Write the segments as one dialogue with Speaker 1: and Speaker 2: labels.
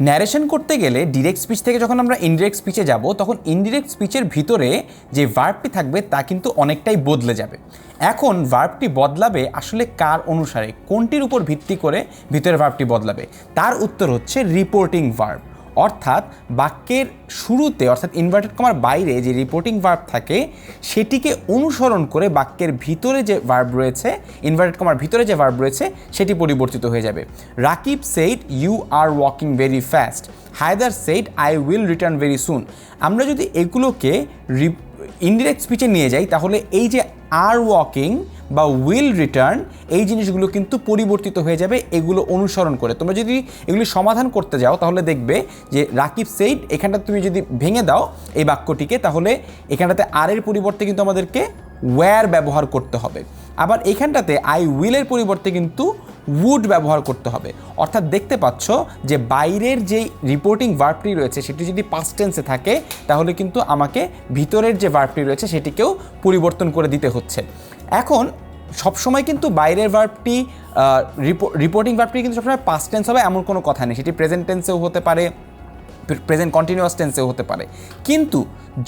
Speaker 1: Narration করতে গেলে direct speech থেকে যখন আমরা ইনডিরেক্ট স্পিচে যাব তখন ইনডিরেক্ট স্পিচের ভিতরে যে ভার্বটি থাকবে তা কিন্তু অনেকটাই বদলে যাবে। এখন ভার্বটি বদলাবে আসলে কার অনুসারে, কোনটির উপর ভিত্তি করে ভিতরের ভার্বটি বদলাবে? তার উত্তর হচ্ছে রিপোর্টিং ভার্ব। অর্থাৎ বাক্যের শুরুতে অর্থাৎ ইনভার্টেড কমার বাইরে যে রিপোর্টিং ভার্ব থাকে সেটিকে অনুসরণ করে বাক্যের ভিতরে যে ভার্ব রয়েছে, ইনভার্টেড কমার ভিতরে যে ভার্ব রয়েছে সেটি পরিবর্তিত হয়ে যাবে। Rakib said you are walking very fast, Haidar said I will return very soon. আমরা যদি এগুলোকে ইনডিরেক্ট স্পিচে নিয়ে যাই তাহলে এই যে আর ওয়াকিং বা উইল রিটার্ন এই জিনিসগুলো কিন্তু পরিবর্তিত হয়ে যাবে এগুলো অনুসরণ করে। তোমরা যদি এগুলি সমাধান করতে যাও তাহলে দেখবে যে রাকিব সেইড এখানটা তুমি যদি ভেঙে দাও এই বাক্যটিকে তাহলে এখানটাতে আর এর পরিবর্তে কিন্তু আমাদেরকে ওয়্যার ব্যবহার করতে হবে। আবার এখানটাতে আই উইলের পরিবর্তে কিন্তু উড ব্যবহার করতে হবে। অর্থাৎ দেখতে পাচ্ছ যে বাইরের যে রিপোর্টিং ভার্বটি রয়েছে সেটি যদি পাস্ট টেন্সে থাকে তাহলে কিন্তু আমাকে ভিতরের যে ভার্বটি রয়েছে সেটিকেও পরিবর্তন করে দিতে হচ্ছে। এখন সবসময় কিন্তু বাইরের ভার্বটি রিপোর্টিং ভার্বটি কিন্তু সবসময় পাস্ট টেন্স হবে এমন কোনো কথা নেই, সেটি প্রেজেন্ট টেন্সেও হতে পারে, প্রেজেন্ট কন্টিনিউয়াস টেন্সেও হতে পারে। কিন্তু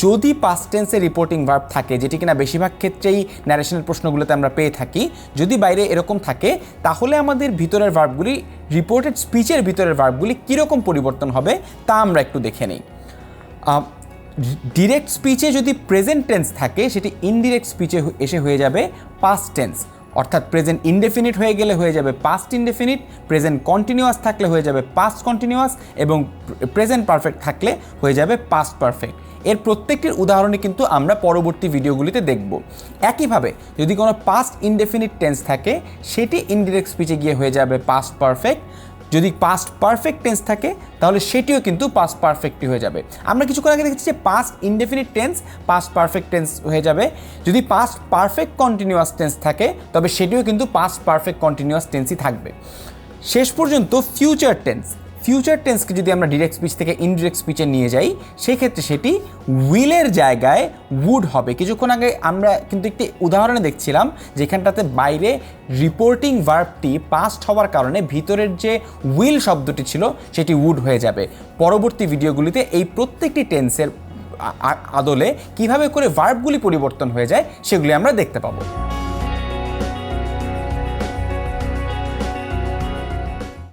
Speaker 1: যদি পাস্ট টেন্সে রিপোর্টিং ভার্ব থাকে, যেটি কিনা বেশিরভাগ ক্ষেত্রেই ন্যারেশনের প্রশ্নগুলোতে আমরা পেয়ে থাকি, যদি বাইরে এরকম থাকে তাহলে আমাদের ভিতরের ভার্বগুলি রিপোর্টেড স্পিচের ভিতরের ভার্বগুলি কীরকম পরিবর্তন হবে তা আমরা একটু দেখে নিই। ডিরেক্ট স্পিচে যদি প্রেজেন্ট টেন্স থাকে সেটি ইনডিরেক্ট স্পিচে এসে হয়ে যাবে পাস্ট টেন্স। অর্থাৎ প্রেজেন্ট ইনডেফিনিট হয়ে গেলে হয়ে যাবে পাস্ট ইনডেফিনিট, প্রেজেন্ট কন্টিনিউয়াস থাকলে হয়ে যাবে পাস্ট কন্টিনিউয়াস এবং প্রেজেন্ট পারফেক্ট থাকলে হয়ে যাবে পাস্ট পারফেক্ট। এর প্রত্যেকটির উদাহরণে কিন্তু আমরা পরবর্তী ভিডিওগুলিতে দেখব। একইভাবে যদি কোনো পাস্ট ইনডেফিনিট টেন্স থাকে সেটি ইনডিরেক্ট স্পিচে গিয়ে হয়ে যাবে পাস্ট পারফেক্ট। যদি পাস্ট পারফেক্ট টেন্স থাকে তাহলে সেটিও কিন্তু পাস্ট পারফেক্টই হয়ে যাবে। আমরা কিছুক্ষণ আগে দেখেছি যে past indefinite tense past perfect tense হয়ে যাবে। যদি পাস্ট পারফেক্ট কন্টিনিউয়াস টেন্স থাকে তবে সেটিও কিন্তু পাস্ট পারফেক্ট কন্টিনিউয়াস টেন্সই থাকবে। শেষ পর্যন্ত ফিউচার টেন্সকে যদি আমরা ডিরেক্ট স্পিচ থেকে ইনডিরেক্ট স্পিচে নিয়ে যাই সেই ক্ষেত্রে সেটি উইলের জায়গায় উড হবে। কিছুক্ষণ আগে আমরা কিন্তু একটি উদাহরণে দেখছিলাম যেখানটাতে বাইরে রিপোর্টিং ভার্বটি পাস্ট হওয়ার কারণে ভিতরের যে উইল শব্দটি ছিল সেটি উড হয়ে যাবে। পরবর্তী ভিডিওগুলিতে এই প্রত্যেকটি টেন্সের আদলে কিভাবে করে ভার্বগুলি পরিবর্তন হয়ে যায় সেগুলি আমরা দেখতে পাবো।